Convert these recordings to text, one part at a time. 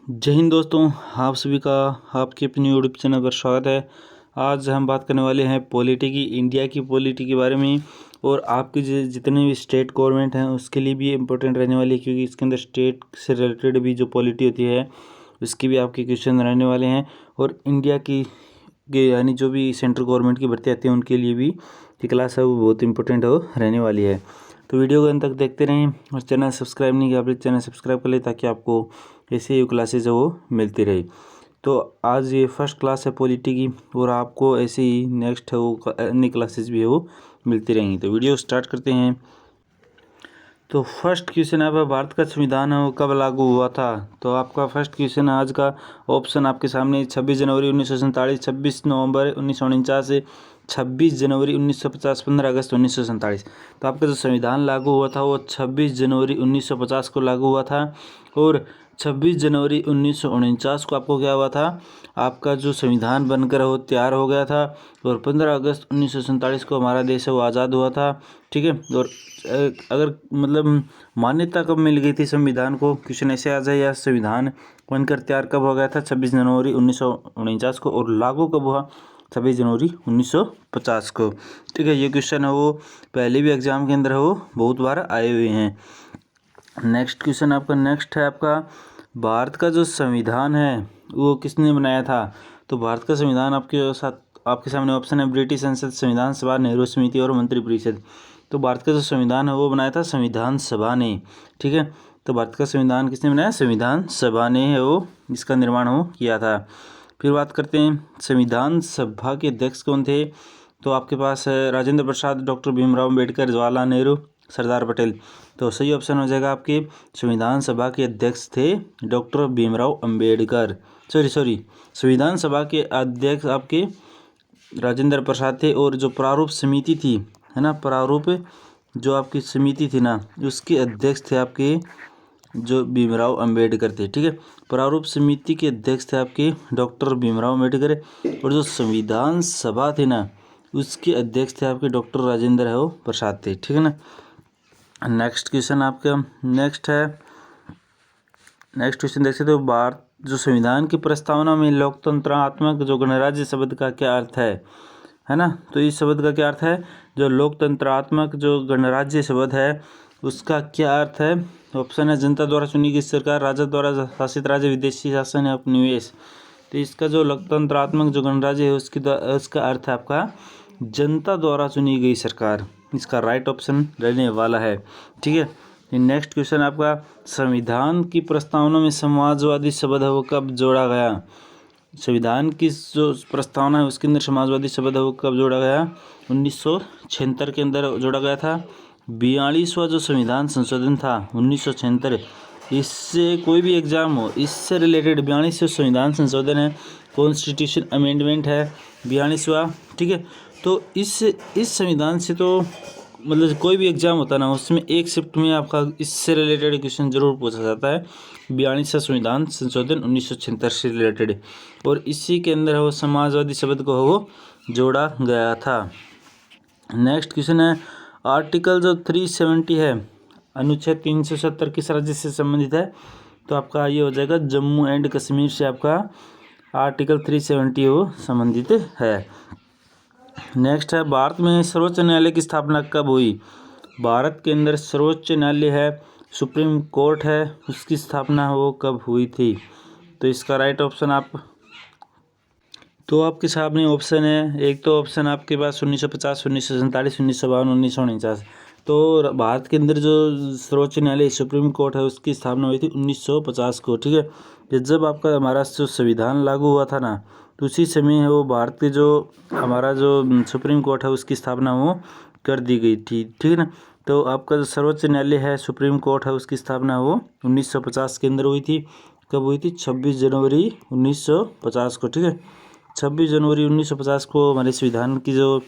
जय हिंद दोस्तों, आप सभी का आपके अपने यूट्यूब चैनल पर स्वागत है। आज हम बात करने वाले हैं पॉलिटी की, इंडिया की पॉलिटी के बारे में। और आपके जितने भी स्टेट गवर्नमेंट हैं उसके लिए भी इम्पोर्टेंट रहने वाली है, क्योंकि इसके अंदर स्टेट से रिलेटेड भी जो पॉलिटी होती है उसकी भी आपके क्वेश्चन रहने वाले हैं। और इंडिया की यानी जो भी सेंट्रल गवर्नमेंट की भर्ती आती है उनके लिए भी ये क्लास है वो बहुत इंपॉर्टेंट रहने वाली है। तो वीडियो को अंत तक देखते रहें और चैनल सब्सक्राइब नहीं किया प्लीज़ चैनल सब्सक्राइब कर ले, ताकि आपको ऐसे ही क्लासेज है वो मिलती रही। तो आज ये फर्स्ट क्लास है पॉलिटी की, और आपको ऐसे ही नेक्स्ट है वो अन्य क्लासेज भी है वो मिलती रहेंगी। तो वीडियो स्टार्ट करते हैं। तो फर्स्ट क्वेश्चन है, भारत का संविधान है वो कब लागू हुआ था? तो आपका फर्स्ट क्वेश्चन आज का ऑप्शन आपके सामने 26 जनवरी 1947, 26 नवंबर 1949, 26 जनवरी 1950, 15 अगस्त 1947। तो आपका जो संविधान लागू हुआ था वो 26 जनवरी 1950 को लागू हुआ था। और 26 जनवरी 1949 को आपको क्या हुआ था, आपका जो संविधान बनकर वो तैयार हो गया था। और 15 अगस्त 1947 को हमारा देश है वो आज़ाद हुआ था। ठीक है। और अगर मतलब मान्यता कब मिल गई थी संविधान को, क्वेश्चन ऐसे आ जाए, या संविधान बनकर तैयार कब हो गया था 26 जनवरी 1949 को, और लागू कब हुआ 26 जनवरी 1950 को। ठीक है, ये क्वेश्चन है वो पहले भी एग्जाम के अंदर है वो बहुत बार आए हुए हैं। नेक्स्ट क्वेश्चन आपका नेक्स्ट है, आपका भारत का जो संविधान है वो किसने बनाया था? तो भारत का संविधान आपके सामने ऑप्शन है ब्रिटिश संसद, संविधान सभा, नेहरू समिति और मंत्रिपरिषद। तो भारत का जो संविधान है वो बनाया था संविधान सभा ने। ठीक है, तो भारत का संविधान किसने बनाया? संविधान सभा ने है वो इसका निर्माण हो किया था। फिर बात करते हैं संविधान सभा के अध्यक्ष कौन थे? तो आपके पास है राजेंद्र प्रसाद, डॉक्टर भीमराव अम्बेडकर, जवाहरलाल नेहरू, सरदार पटेल। तो सही ऑप्शन हो जाएगा आपके संविधान सभा के अध्यक्ष थे डॉक्टर भीमराव अम्बेडकर। सॉरी संविधान सभा के अध्यक्ष आपके राजेंद्र प्रसाद थे। और जो प्रारूप समिति थी है ना, प्रारूप जो आपकी समिति थी ना, उसके अध्यक्ष थे आपके जो भीमराव अम्बेडकर थे। ठीक है, प्रारूप समिति के अध्यक्ष थे आपके डॉक्टर भीमराव अम्बेडकर। और जो संविधान सभा थी ना उसके अध्यक्ष थे आपके डॉक्टर राजेंद्र है वो प्रसाद थे। ठीक है ना। नेक्स्ट क्वेश्चन आपका नेक्स्ट क्वेश्चन देख सकते हो, भारत जो संविधान की प्रस्तावना में लोकतंत्रात्मक जो गणराज्य शब्द का क्या अर्थ है ना? तो इस शब्द का क्या अर्थ है? जो लोकतंत्रात्मक जो गणराज्य शब्द है उसका क्या अर्थ है? ऑप्शन है जनता द्वारा चुनी गई सरकार, राजा द्वारा शासित राज्य, विदेशी शासन या उपनिवेश। तो इसका जो लोकतंत्रात्मक जो गणराज्य है उसका अर्थ है आपका जनता द्वारा चुनी गई सरकार। इसका राइट ऑप्शन रहने वाला है। ठीक है। नेक्स्ट क्वेश्चन आपका संविधान की प्रस्तावना में समाजवादी शब्द है वो कब जोड़ा गया? संविधान की जो प्रस्तावना है उसके अंदर समाजवादी शब्द है वो कब जोड़ा गया? 1976 के अंदर जोड़ा गया था। 42वां जो संविधान संशोधन था 1976, इससे कोई भी एग्जाम हो इससे रिलेटेड 42वां संविधान संशोधन है, कॉन्स्टिट्यूशन अमेंडमेंट है 42वां। ठीक है, तो इस संविधान से तो मतलब कोई भी एग्जाम होता है ना उसमें एक शिफ्ट में आपका इससे रिलेटेड क्वेश्चन जरूर पूछा जाता है। 42वां संविधान संशोधन 1976 से रिलेटेड, और इसी के अंदर वो समाजवादी शब्द को वो जोड़ा गया था। नेक्स्ट क्वेश्चन है, आर्टिकल जो 370 है, अनुच्छेद 370 किस राज्य से संबंधित है? तो आपका ये हो जाएगा जम्मू एंड कश्मीर से आपका आर्टिकल 370 वो संबंधित है। नेक्स्ट है, भारत में सर्वोच्च न्यायालय की स्थापना कब हुई? भारत के अंदर सर्वोच्च न्यायालय है, सुप्रीम कोर्ट है, उसकी स्थापना वो कब हुई थी? तो इसका राइट ऑप्शन आपके सामने ऑप्शन है। एक तो ऑप्शन आपके पास 1950, 1947, 1952, 1949। तो भारत के अंदर जो सर्वोच्च न्यायालय सुप्रीम कोर्ट है उसकी स्थापना हुई थी 1950 को। ठीक है, जब आपका हमारा जो संविधान लागू हुआ था ना तो उसी समय है वो भारत के जो हमारा जो सुप्रीम कोर्ट है उसकी स्थापना वो कर दी गई थी। ठीक है ना। तो आपका जो सर्वोच्च न्यायालय है सुप्रीम कोर्ट है उसकी स्थापना वो 1950 के अंदर हुई थी। कब हुई थी? 26 जनवरी 1950 को। ठीक है, 26 जनवरी 1950 को हमारे संविधान की जो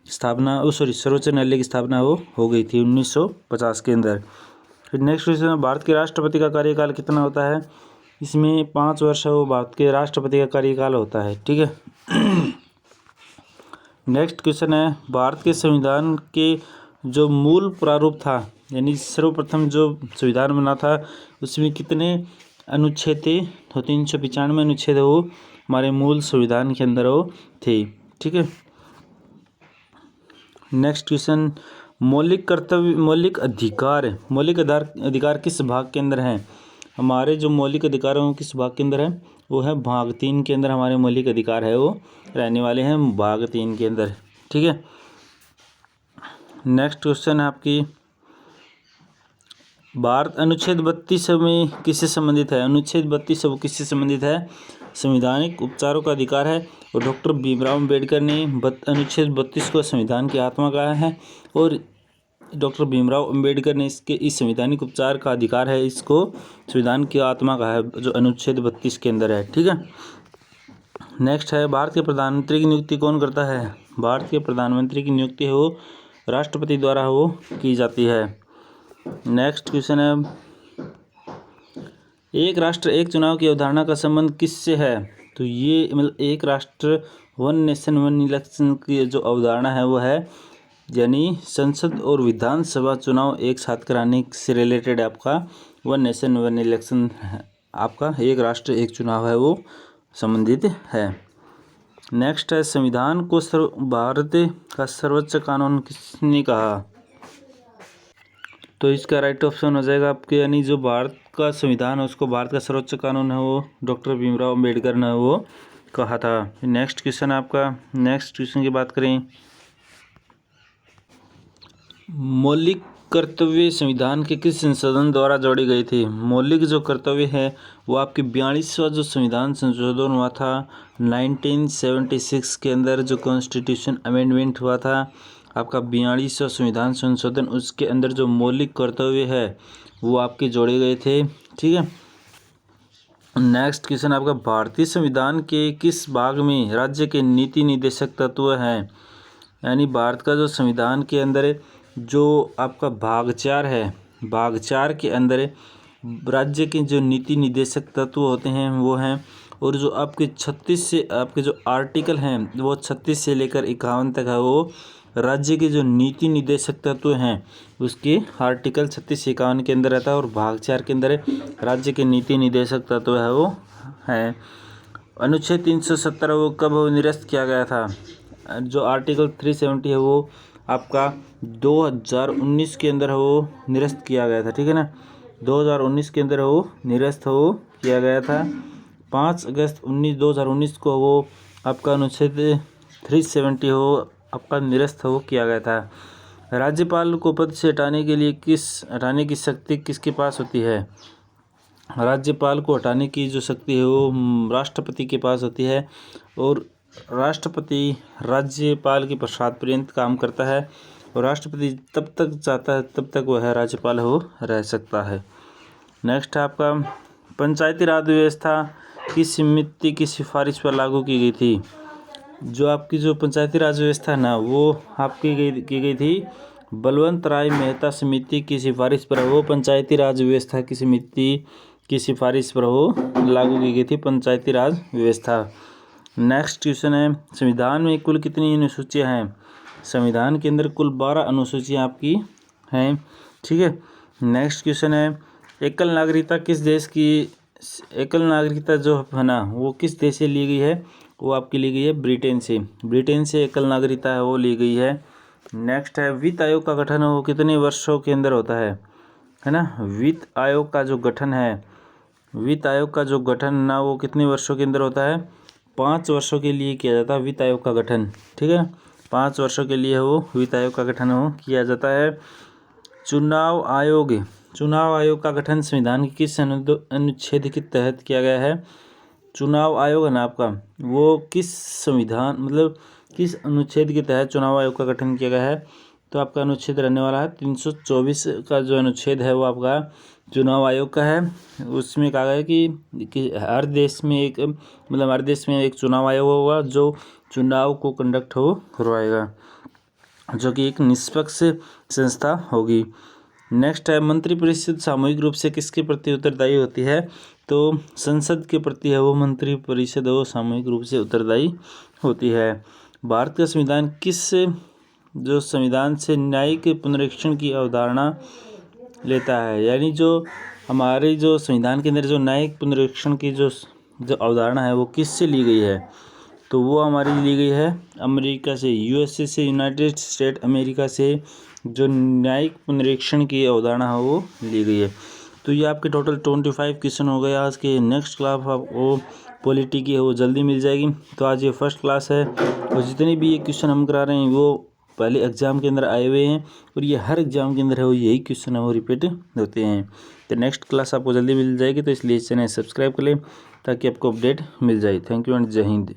स्थापना सर्वोच्च न्यायालय की स्थापना वो हो गई थी 1950 के अंदर। फिर नेक्स्ट क्वेश्चन है, भारत के राष्ट्रपति का कार्यकाल कितना होता है? इसमें 5 वर्ष है वो भारत के राष्ट्रपति का कार्यकाल होता है। ठीक है। नेक्स्ट क्वेश्चन है, भारत के संविधान के जो मूल प्रारूप था यानी सर्वप्रथम जो संविधान बना था उसमें कितने अनुच्छेद थे? तो 395 अनुच्छेद है वो हमारे मूल संविधान के अंदर वो थी। ठीक है। नेक्स्ट क्वेश्चन, मौलिक कर्तव्य, मौलिक अधिकार किस भाग के अंदर हैं? हमारे जो मौलिक अधिकार हैं वो किस भाग के अंदर है? वो है भाग 3 के अंदर हमारे मौलिक अधिकार है वो रहने वाले हैं, भाग 3 के अंदर। ठीक है। नेक्स्ट क्वेश्चन है आपकी, भारत अनुच्छेद 32 में किससे संबंधित है? अनुच्छेद 32 वो किससे संबंधित है? संवैधानिक उपचारों का अधिकार है। और डॉक्टर भीमराव अम्बेडकर ने अनुच्छेद 32 को संविधान की आत्मा कहा है। और डॉक्टर भीमराव अम्बेडकर ने इस संवैधानिक उपचार का अधिकार है, इसको संविधान की आत्मा कहा है, जो अनुच्छेद 32 के अंदर है। ठीक है। नेक्स्ट है, भारत के प्रधानमंत्री की नियुक्ति कौन करता है? भारत के प्रधानमंत्री की नियुक्ति है वो राष्ट्रपति द्वारा वो की जाती है। नेक्स्ट क्वेश्चन है, एक राष्ट्र एक चुनाव की अवधारणा का संबंध किससे है? तो ये मतलब एक राष्ट्र वन नेशन वन इलेक्शन की जो अवधारणा है वो है, यानी संसद और विधानसभा चुनाव एक साथ कराने से रिलेटेड आपका वन नेशन वन इलेक्शन आपका एक राष्ट्र एक चुनाव है वो संबंधित है। नेक्स्ट है, संविधान को भारत का सर्वोच्च कानून किसने कहा? तो इसका राइट ऑप्शन हो जाएगा आपके, यानी जो भारत का संविधान है उसको भारत का सर्वोच्च कानून है वो डॉक्टर भीमराव अम्बेडकर ने वो कहा था। नेक्स्ट क्वेश्चन आपका, नेक्स्ट क्वेश्चन की बात करें, मौलिक कर्तव्य संविधान के किस संशोधन द्वारा जोड़ी गई थी? मौलिक जो कर्तव्य है वो आपकी 42वां जो संविधान संशोधन हुआ था 1976 के अंदर, जो कॉन्स्टिट्यूशन अमेंडमेंट हुआ था आपका 42वां संविधान संशोधन, उसके अंदर जो मौलिक कर्तव्य है वो आपके जोड़े गए थे। ठीक है। नेक्स्ट क्वेश्चन आपका, भारतीय संविधान के किस भाग में राज्य के नीति निर्देशक तत्व हैं? यानी भारत का जो संविधान के अंदर जो आपका भाग 4 है, भाग 4 के अंदर राज्य के जो नीति निर्देशक तत्व होते हैं वो हैं। और जो आपके 36 से आपके जो आर्टिकल हैं वो 36 से लेकर 51 तक है वो राज्य के जो नीति निर्देशक तत्व हैं उसके आर्टिकल 36 से 51 के अंदर रहता है। और भाग 4 के अंदर राज्य के नीति निर्देशक तत्व है वो है। अनुच्छेद 370 वो कब निरस्त किया गया था? जो आर्टिकल 370 है वो आपका 2019 के अंदर वो निरस्त किया गया था। ठीक है ना, 2019 के अंदर वो निरस्त हो किया गया था। 5 अगस्त 2019 को वो आपका अनुच्छेद 370 हो आपका निरस्त हो किया गया था। राज्यपाल को पद से हटाने की शक्ति किसके पास होती है? राज्यपाल को हटाने की जो शक्ति है वो राष्ट्रपति के पास होती है। और राष्ट्रपति राज्यपाल के पश्चात पर्यंत काम करता है। और राष्ट्रपति तब तक चाहता है तब तक वह राज्यपाल हो रह सकता है। नेक्स्ट है आपका, पंचायती राज व्यवस्था किस समिति की सिफारिश पर लागू की गई थी? जो आपकी जो पंचायती राज व्यवस्था है ना वो आपकी की गई थी बलवंत राय मेहता समिति की सिफारिश पर वो पंचायती राज व्यवस्था की समिति की सिफारिश पर वो लागू की गई थी पंचायती राज व्यवस्था। नेक्स्ट क्वेश्चन है, संविधान में कुल कितनी अनुसूचियां हैं? संविधान के अंदर कुल 12 अनुसूचियां आपकी हैं। ठीक है। नेक्स्ट क्वेश्चन है, एकल नागरिकता एकल नागरिकता जो है ना वो किस देश से ली गई है? वो आपकी ली गई है ब्रिटेन से। ब्रिटेन से एकल नागरिकता है वो ली गई है। नेक्स्ट है, वित्त आयोग का गठन वो कितने वर्षों के अंदर होता है ना? वित्त आयोग का जो गठन है, वित्त आयोग का जो गठन ना वो कितने वर्षों के अंदर होता है? 5 वर्षों के लिए किया जाता है वित्त आयोग का गठन। ठीक है, 5 वर्षों के लिए वो वित्त आयोग का गठन हो किया जाता है। चुनाव आयोग का गठन संविधान के किस अनुच्छेद के तहत किया गया है? चुनाव आयोग है ना आपका वो किस संविधान मतलब किस अनुच्छेद के तहत चुनाव आयोग का गठन किया गया है? तो आपका अनुच्छेद रहने वाला है 324 का जो अनुच्छेद है वो आपका चुनाव आयोग का है। उसमें कहा गया है कि हर देश में एक चुनाव आयोग होगा जो चुनाव को कंडक्ट करवाएगा, जो कि एक निष्पक्ष संस्था होगी। नेक्स्ट है, मंत्रिपरिषद सामूहिक रूप से किसके प्रति उत्तरदायी होती है? तो संसद के प्रति है वो मंत्रिपरिषद वो सामूहिक रूप से उत्तरदायी होती है। भारत का संविधान जो संविधान से न्यायिक पुनरीक्षण की अवधारणा लेता है? यानी जो हमारे जो संविधान के अंदर जो न्यायिक पुनरीक्षण की जो अवधारणा है वो किससे ली गई है, तो वो हमारी ली गई है अमेरिका से, यूएसए से, यूनाइटेड स्टेट अमेरिका से जो न्यायिक पुनरीक्षण की अवधारणा है वो ली गई है। तो ये आपके टोटल 25 क्वेश्चन हो गए आज के। नेक्स्ट क्लास आपको पॉलिटी की है वो जल्दी मिल जाएगी। तो आज ये फर्स्ट क्लास है और जितने भी ये क्वेश्चन हम करा रहे हैं वो पहले एग्जाम के अंदर आए हुए हैं और ये हर एग्जाम के अंदर है वो यही क्वेश्चन है वो रिपीट होते हैं। तो नेक्स्ट क्लास आपको जल्दी मिल जाएगी, तो इसलिए चैनल सब्सक्राइब कर लें ताकि आपको अपडेट मिल जाए। थैंक यू एंड जय हिंद।